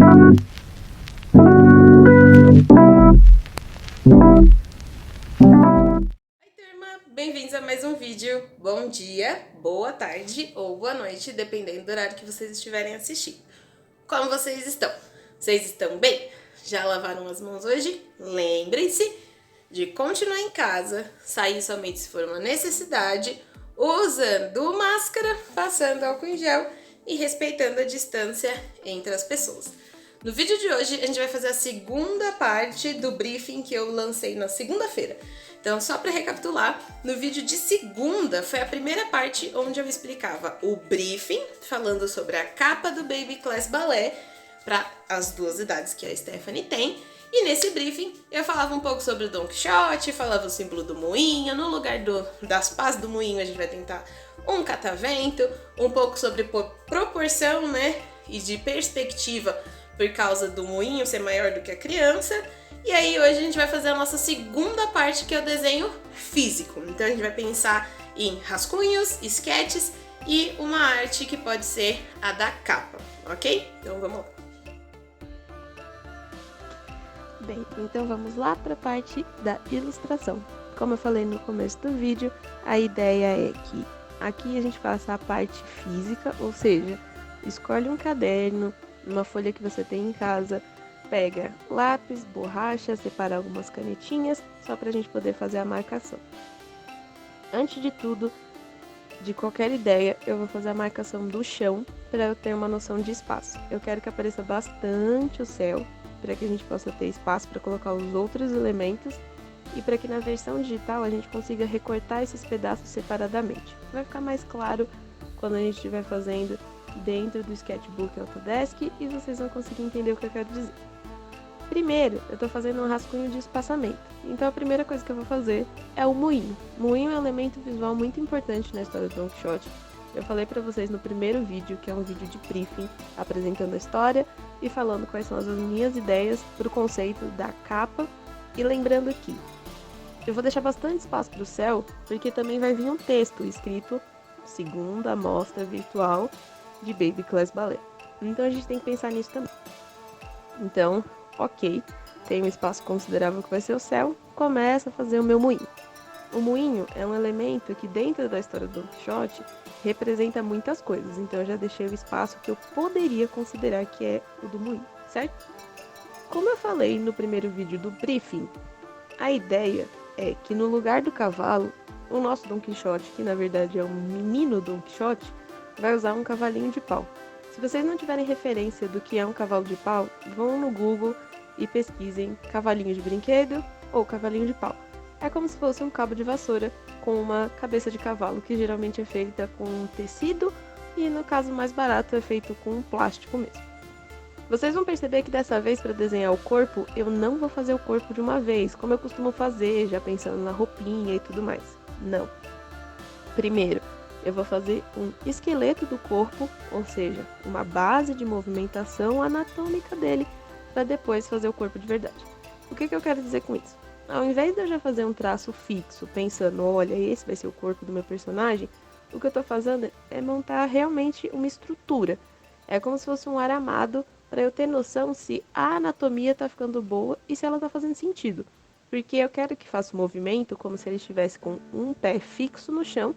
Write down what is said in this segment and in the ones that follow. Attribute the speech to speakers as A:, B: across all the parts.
A: Oi, turma! Bem-vindos a mais um vídeo. Bom dia, boa tarde ou boa noite, dependendo do horário que vocês estiverem assistindo. Como vocês estão? Vocês estão bem? Já lavaram as mãos hoje? Lembrem-se de continuar em casa, sair somente se for uma necessidade, usando máscara, passando álcool em gel e respeitando a distância entre as pessoas. No vídeo de hoje, a gente vai fazer a segunda parte do briefing que eu lancei na segunda-feira. Então, só para recapitular, no vídeo de segunda foi a primeira parte onde eu explicava o briefing, falando sobre a capa do Baby Class Ballet para as duas idades que a Stephanie tem. E nesse briefing eu falava um pouco sobre o Don Quixote, falava o símbolo do moinho, no lugar das pás do moinho a gente vai tentar um catavento, um pouco sobre proporção, né, e de perspectiva por causa do moinho ser maior do que a criança. E aí hoje a gente vai fazer a nossa segunda parte, que é o desenho físico. Então a gente vai pensar em rascunhos, esquetes e uma arte que pode ser a da capa, ok? Então vamos lá.
B: Bem, então vamos lá para a parte da ilustração. Como eu falei no começo do vídeo, a ideia é que aqui a gente faça a parte física, ou seja, escolhe um caderno, uma folha que você tem em casa, pega lápis, borracha, separa algumas canetinhas, só para a gente poder fazer a marcação. Antes de tudo, de qualquer ideia, eu vou fazer a marcação do chão para eu ter uma noção de espaço. Eu quero que apareça bastante o céu, para que a gente possa ter espaço para colocar os outros elementos e para que na versão digital a gente consiga recortar esses pedaços separadamente. Vai ficar mais claro quando a gente estiver fazendo dentro do Sketchbook Autodesk e vocês vão conseguir entender o que eu quero dizer. Primeiro, eu estou fazendo um rascunho de espaçamento, então a primeira coisa que eu vou fazer é o moinho. Moinho é um elemento visual muito importante na história do Don Quixote. Eu falei para vocês no primeiro vídeo, que é um vídeo de briefing, apresentando a história e falando quais são as minhas ideias para o conceito da capa. E lembrando que eu vou deixar bastante espaço para o céu, porque também vai vir um texto escrito segunda amostra virtual de Baby Class Ballet. Então a gente tem que pensar nisso também. Então, ok, tem um espaço considerável que vai ser o céu, começa a fazer o meu moinho. O moinho é um elemento que dentro da história do Don Quixote representa muitas coisas, então eu já deixei o espaço que eu poderia considerar que é o do moinho, certo? Como eu falei no primeiro vídeo do briefing, a ideia é que no lugar do cavalo, o nosso Don Quixote, que na verdade é um menino Don Quixote, vai usar um cavalinho de pau. Se vocês não tiverem referência do que é um cavalo de pau, vão no Google e pesquisem cavalinho de brinquedo ou cavalinho de pau. É como se fosse um cabo de vassoura com uma cabeça de cavalo, que geralmente é feita com tecido e no caso mais barato é feito com plástico mesmo. Vocês vão perceber que dessa vez, para desenhar o corpo, eu não vou fazer o corpo de uma vez, como eu costumo fazer, já pensando na roupinha e tudo mais. Não. Primeiro, eu vou fazer um esqueleto do corpo, ou seja, uma base de movimentação anatômica dele, para depois fazer o corpo de verdade. O que eu quero dizer com isso? Ao invés de eu já fazer um traço fixo, pensando, olha, esse vai ser o corpo do meu personagem, o que eu estou fazendo é montar realmente uma estrutura. É como se fosse um aramado para eu ter noção se a anatomia está ficando boa e se ela está fazendo sentido. Porque eu quero que faça o movimento como se ele estivesse com um pé fixo no chão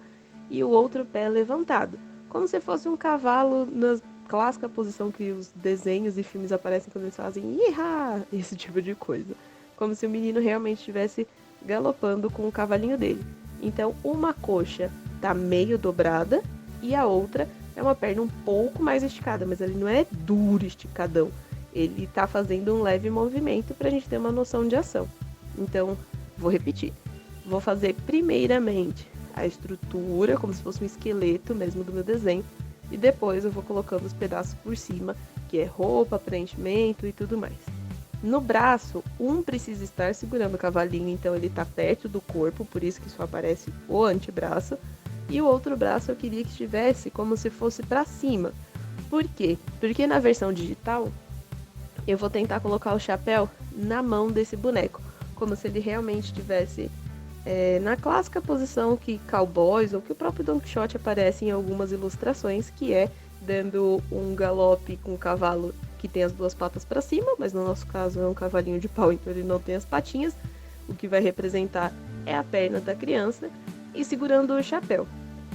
B: e o outro pé levantado. Como se fosse um cavalo na clássica posição que os desenhos e filmes aparecem quando eles fazem ihá, esse tipo de coisa. Como se o menino realmente estivesse galopando com o cavalinho dele. Então, uma coxa tá meio dobrada e a outra é uma perna um pouco mais esticada, mas ele não é duro esticadão. Ele tá fazendo um leve movimento pra gente ter uma noção de ação. Então, vou repetir. Vou fazer primeiramente a estrutura, como se fosse um esqueleto mesmo do meu desenho, e depois eu vou colocando os pedaços por cima, que é roupa, preenchimento e tudo mais. No braço, um precisa estar segurando o cavalinho, então ele está perto do corpo, por isso que só aparece o antebraço. E o outro braço eu queria que estivesse como se fosse para cima. Por quê? Porque na versão digital, eu vou tentar colocar o chapéu na mão desse boneco, como se ele realmente estivesse na clássica posição que cowboys ou que o próprio Don Quixote aparece em algumas ilustrações, que é dando um galope com o cavalo que tem as duas patas para cima, mas no nosso caso é um cavalinho de pau, então ele não tem as patinhas. O que vai representar é a perna da criança e segurando o chapéu.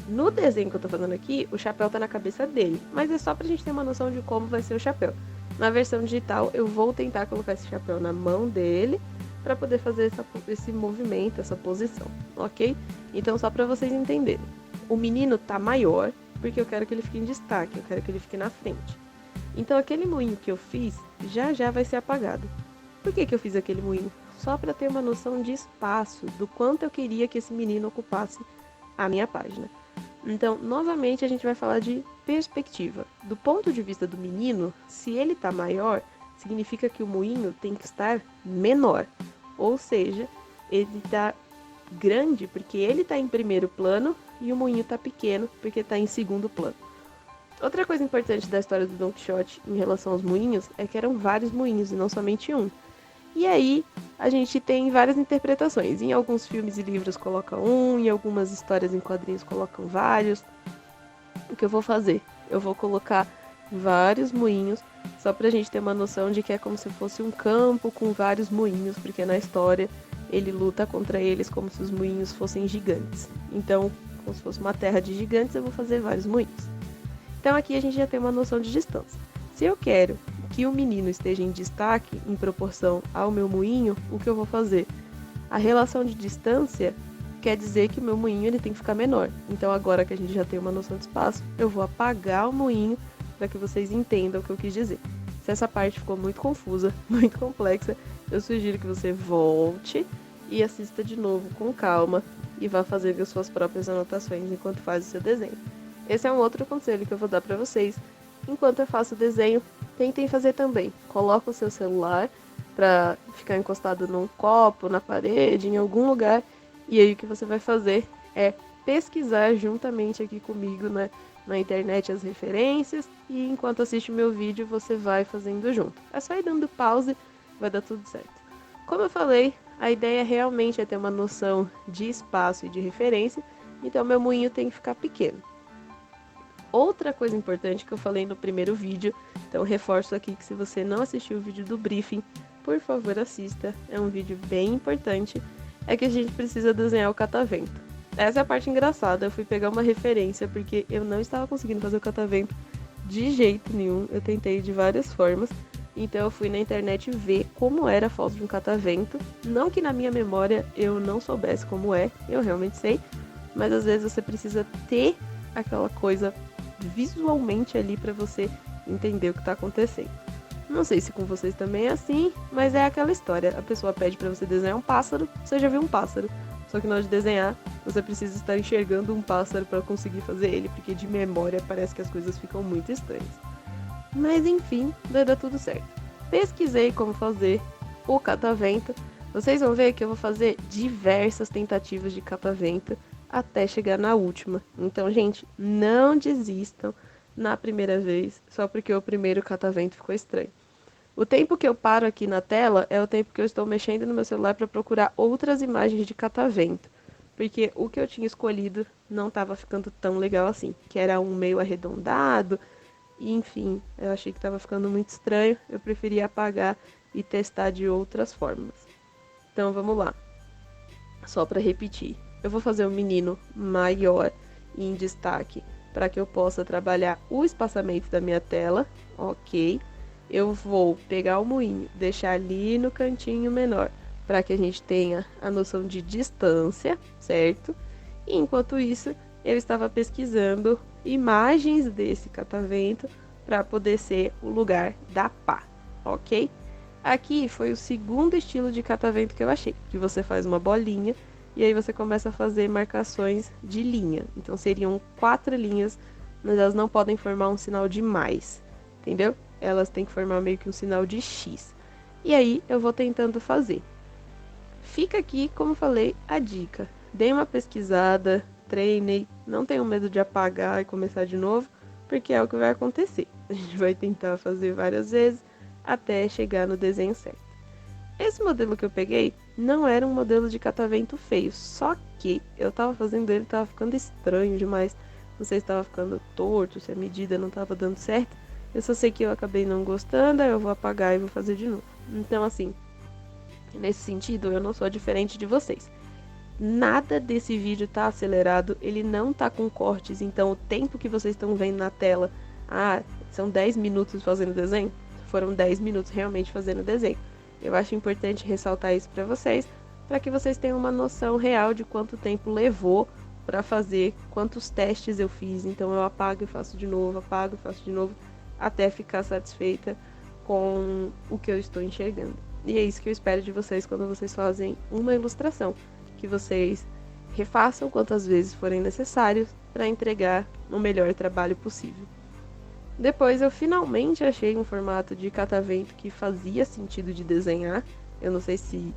B: No desenho que eu tô fazendo aqui, o chapéu tá na cabeça dele, mas é só pra gente ter uma noção de como vai ser o chapéu. Na versão digital, eu vou tentar colocar esse chapéu na mão dele para poder fazer esse movimento, essa posição, ok? Então, só para vocês entenderem. O menino tá maior, porque eu quero que ele fique em destaque, eu quero que ele fique na frente. Então, aquele moinho que eu fiz, já vai ser apagado. Por que eu fiz aquele moinho? Só para ter uma noção de espaço, do quanto eu queria que esse menino ocupasse a minha página. Então, novamente, a gente vai falar de perspectiva. Do ponto de vista do menino, se ele está maior, significa que o moinho tem que estar menor. Ou seja, ele está grande porque ele está em primeiro plano e o moinho está pequeno porque está em segundo plano. Outra coisa importante da história do Don Quixote em relação aos moinhos é que eram vários moinhos e não somente um. E aí, a gente tem várias interpretações. Em alguns filmes e livros colocam um, em algumas histórias em quadrinhos colocam vários. O que eu vou fazer? Eu vou colocar vários moinhos, só pra gente ter uma noção de que é como se fosse um campo com vários moinhos, porque na história ele luta contra eles como se os moinhos fossem gigantes. Então, como se fosse uma terra de gigantes, eu vou fazer vários moinhos. Então aqui a gente já tem uma noção de distância. Se eu quero que o menino esteja em destaque em proporção ao meu moinho, o que eu vou fazer? A relação de distância quer dizer que o meu moinho ele tem que ficar menor. Então agora que a gente já tem uma noção de espaço, eu vou apagar o moinho para que vocês entendam o que eu quis dizer. Se essa parte ficou muito confusa, muito complexa, eu sugiro que você volte e assista de novo com calma e vá fazer as suas próprias anotações enquanto faz o seu desenho. Esse é um outro conselho que eu vou dar para vocês. Enquanto eu faço o desenho, tentem fazer também. Coloca o seu celular para ficar encostado num copo, na parede, em algum lugar. E aí o que você vai fazer é pesquisar juntamente aqui comigo na internet as referências. E enquanto assiste o meu vídeo, você vai fazendo junto. É só ir dando pause, vai dar tudo certo. Como eu falei, a ideia realmente é ter uma noção de espaço e de referência. Então meu moinho tem que ficar pequeno. Outra coisa importante que eu falei no primeiro vídeo, então reforço aqui que se você não assistiu o vídeo do briefing, por favor assista, é um vídeo bem importante, é que a gente precisa desenhar o catavento. Essa é a parte engraçada, eu fui pegar uma referência porque eu não estava conseguindo fazer o catavento de jeito nenhum, eu tentei de várias formas, então eu fui na internet ver como era a foto de um catavento, não que na minha memória eu não soubesse como é, eu realmente sei, mas às vezes você precisa ter aquela coisa visualmente ali para você entender o que está acontecendo. Não sei se com vocês também é assim, mas é aquela história. A pessoa pede para você desenhar um pássaro, você já viu um pássaro. Só que na hora de desenhar, você precisa estar enxergando um pássaro para conseguir fazer ele, porque de memória parece que as coisas ficam muito estranhas. Mas enfim, vai dar tudo certo. Pesquisei como fazer o catavento. Vocês vão ver que eu vou fazer diversas tentativas de catavento até chegar na última. Então, gente, não desistam na primeira vez, só porque o primeiro catavento ficou estranho. O tempo que eu paro aqui na tela é o tempo que eu estou mexendo no meu celular para procurar outras imagens de catavento, porque o que eu tinha escolhido não estava ficando tão legal assim, que era um meio arredondado, e enfim, eu achei que estava ficando muito estranho, eu preferi apagar e testar de outras formas. Então, vamos lá. Só para repetir. Eu vou fazer um menino maior e em destaque para que eu possa trabalhar o espaçamento da minha tela, ok? Eu vou pegar o moinho, deixar ali no cantinho menor, para que a gente tenha a noção de distância, certo? E enquanto isso, eu estava pesquisando imagens desse catavento para poder ser o lugar da pá, ok? Aqui foi o segundo estilo de catavento que eu achei, que você faz uma bolinha e aí você começa a fazer marcações de linha. Então seriam 4 linhas, mas elas não podem formar um sinal de mais, entendeu? Elas têm que formar meio que um sinal de X. E aí eu vou tentando fazer. Fica aqui, como falei, a dica. Dei uma pesquisada, treinei, não tenho medo de apagar e começar de novo, porque é o que vai acontecer. A gente vai tentar fazer várias vezes até chegar no desenho certo. Esse modelo que eu peguei não era um modelo de catavento feio, só que eu tava fazendo ele, tava ficando estranho demais. Não sei se tava ficando torto, se a medida não tava dando certo. Eu só sei que eu acabei não gostando, aí eu vou apagar e vou fazer de novo. Então, assim, nesse sentido, eu não sou diferente de vocês. Nada desse vídeo tá acelerado, ele não tá com cortes, então o tempo que vocês estão vendo na tela, são 10 minutos fazendo desenho, foram 10 minutos realmente fazendo desenho. Eu acho importante ressaltar isso para que vocês tenham uma noção real de quanto tempo levou para fazer, quantos testes eu fiz. Então eu apago e faço de novo, apago e faço de novo, até ficar satisfeita com o que eu estou enxergando. E é isso que eu espero de vocês quando vocês fazem uma ilustração, que vocês refaçam quantas vezes forem necessários para entregar o melhor trabalho possível. Depois eu finalmente achei um formato de catavento que fazia sentido de desenhar. Eu não sei se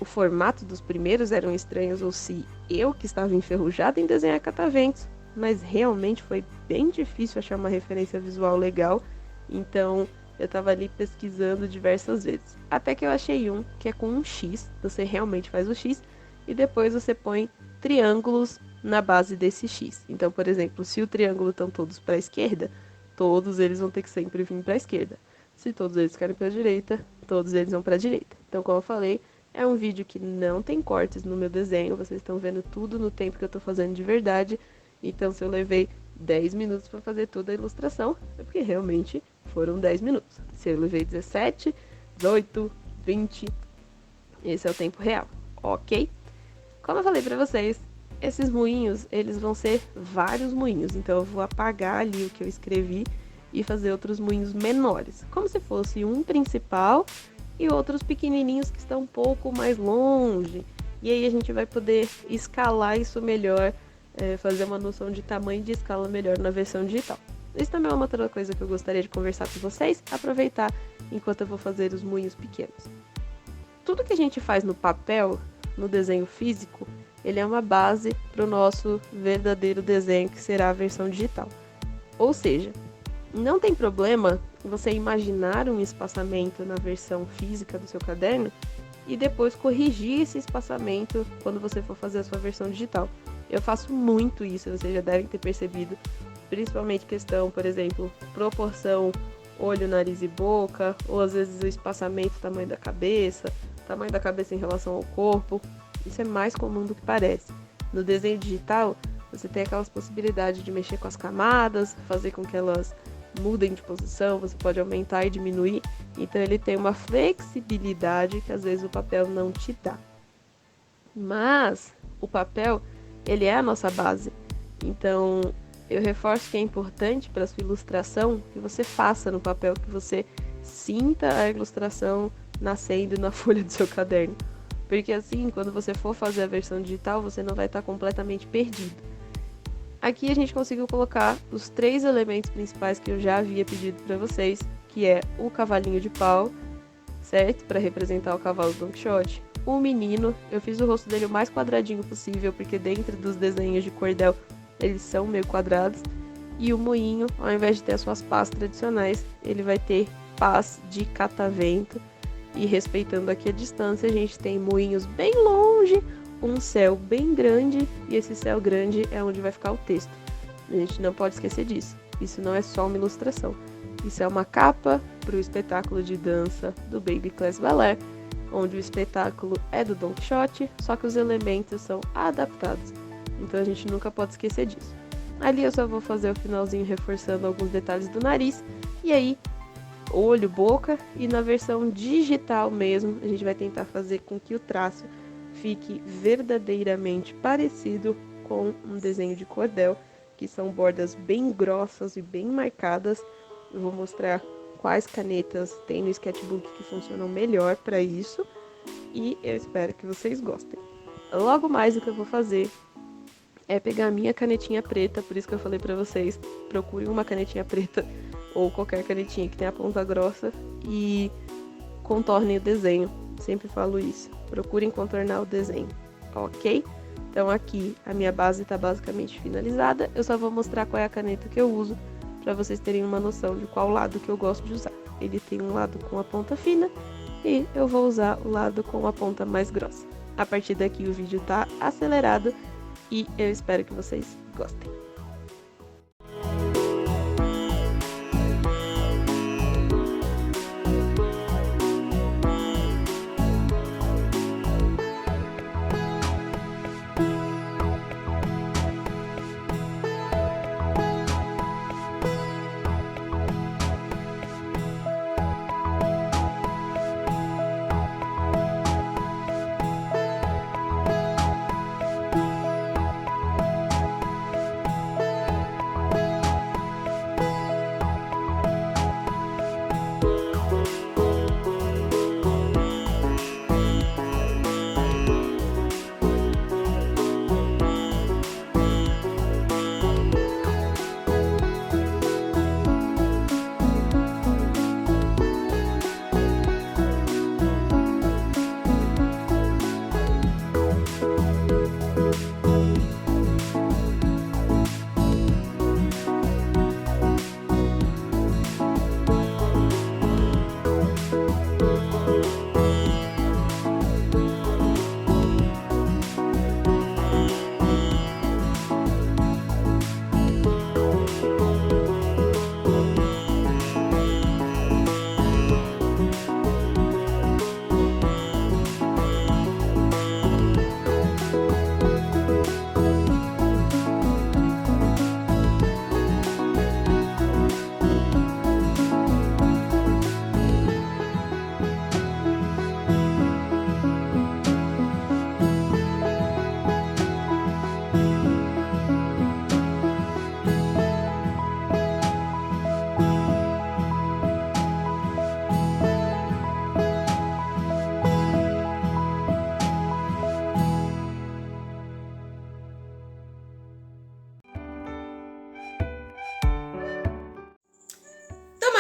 B: o formato dos primeiros eram estranhos ou se eu que estava enferrujada em desenhar cataventos, mas realmente foi bem difícil achar uma referência visual legal, então eu estava ali pesquisando diversas vezes. Até que eu achei um que é com um X, você realmente faz o X, e depois você põe triângulos na base desse X. Então, por exemplo, se o triângulo estão todos para a esquerda, todos eles vão ter que sempre vir para a esquerda. Se todos eles querem para a direita, todos eles vão para a direita. Então, como eu falei, é um vídeo que não tem cortes no meu desenho, vocês estão vendo tudo no tempo que eu estou fazendo de verdade. Então, se eu levei 10 minutos para fazer toda a ilustração, é porque realmente foram 10 minutos. Se eu levei 17, 18, 20, esse é o tempo real, ok? Como eu falei para vocês, esses moinhos, eles vão ser vários moinhos, então eu vou apagar ali o que eu escrevi e fazer outros moinhos menores, como se fosse um principal e outros pequenininhos que estão um pouco mais longe, e aí a gente vai poder escalar isso melhor, fazer uma noção de tamanho de escala melhor na versão digital. Isso também é uma outra coisa que eu gostaria de conversar com vocês, aproveitar enquanto eu vou fazer os moinhos pequenos. Tudo que a gente faz no papel, no desenho físico, ele é uma base para o nosso verdadeiro desenho, que será a versão digital. Ou seja, não tem problema você imaginar um espaçamento na versão física do seu caderno e depois corrigir esse espaçamento quando você for fazer a sua versão digital. Eu faço muito isso, vocês já devem ter percebido, principalmente questão, por exemplo, proporção olho, nariz e boca, ou às vezes o espaçamento, tamanho da cabeça em relação ao corpo. Isso é mais comum do que parece. No desenho digital, você tem aquelas possibilidades de mexer com as camadas, fazer com que elas mudem de posição, você pode aumentar e diminuir. Então ele tem uma flexibilidade que às vezes o papel não te dá. Mas o papel, ele é a nossa base. Então eu reforço que é importante para a sua ilustração que você faça no papel, que você sinta a ilustração nascendo na folha do seu caderno. Porque assim, quando você for fazer a versão digital, você não vai estar completamente perdido. Aqui a gente conseguiu colocar os 3 elementos principais que eu já havia pedido para vocês, que é o cavalinho de pau, certo? Para representar o cavalo do Don Quixote. O menino, eu fiz o rosto dele o mais quadradinho possível, porque dentro dos desenhos de cordel, eles são meio quadrados. E o moinho, ao invés de ter as suas pás tradicionais, ele vai ter pás de catavento. E respeitando aqui a distância, a gente tem moinhos bem longe, um céu bem grande, e esse céu grande é onde vai ficar o texto. A gente não pode esquecer disso. Isso não é só uma ilustração. Isso é uma capa para o espetáculo de dança do Baby Class Ballet, onde o espetáculo é do Don Quixote, só que os elementos são adaptados. Então a gente nunca pode esquecer disso. Ali eu só vou fazer o finalzinho reforçando alguns detalhes do nariz, e aí olho, boca, e na versão digital mesmo, a gente vai tentar fazer com que o traço fique verdadeiramente parecido com um desenho de cordel, que são bordas bem grossas e bem marcadas. Eu vou mostrar quais canetas tem no sketchbook que funcionam melhor para isso, e eu espero que vocês gostem. Logo mais o que eu vou fazer é pegar a minha canetinha preta, por isso que eu falei para vocês, procurem uma canetinha preta ou qualquer canetinha que tenha a ponta grossa e contornem o desenho. Sempre falo isso. Procurem contornar o desenho, ok? Então aqui a minha base está basicamente finalizada. Eu só vou mostrar qual é a caneta que eu uso para vocês terem uma noção de qual lado que eu gosto de usar. Ele tem um lado com a ponta fina e eu vou usar o lado com a ponta mais grossa. A partir daqui o vídeo está acelerado e eu espero que vocês gostem.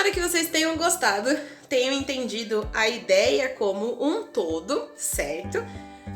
A: Espero que vocês tenham gostado, tenham entendido a ideia como um todo, certo?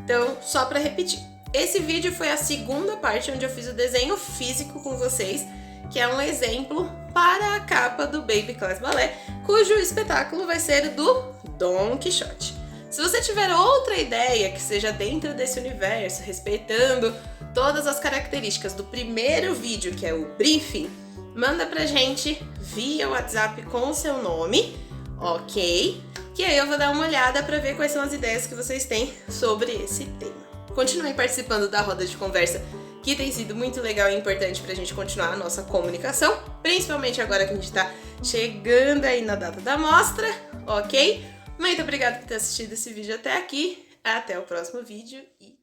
A: Então, só para repetir, esse vídeo foi a segunda parte onde eu fiz o desenho físico com vocês, que é um exemplo para a capa do Baby Class Ballet, cujo espetáculo vai ser do Don Quixote. Se você tiver outra ideia que seja dentro desse universo, respeitando todas as características do primeiro vídeo, que é o briefing, manda pra gente via WhatsApp com o seu nome, ok? Que aí eu vou dar uma olhada para ver quais são as ideias que vocês têm sobre esse tema. Continuem participando da roda de conversa, que tem sido muito legal e importante pra gente continuar a nossa comunicação, principalmente agora que a gente tá chegando aí na data da mostra, ok? Muito obrigada por ter assistido esse vídeo até aqui, até o próximo vídeo e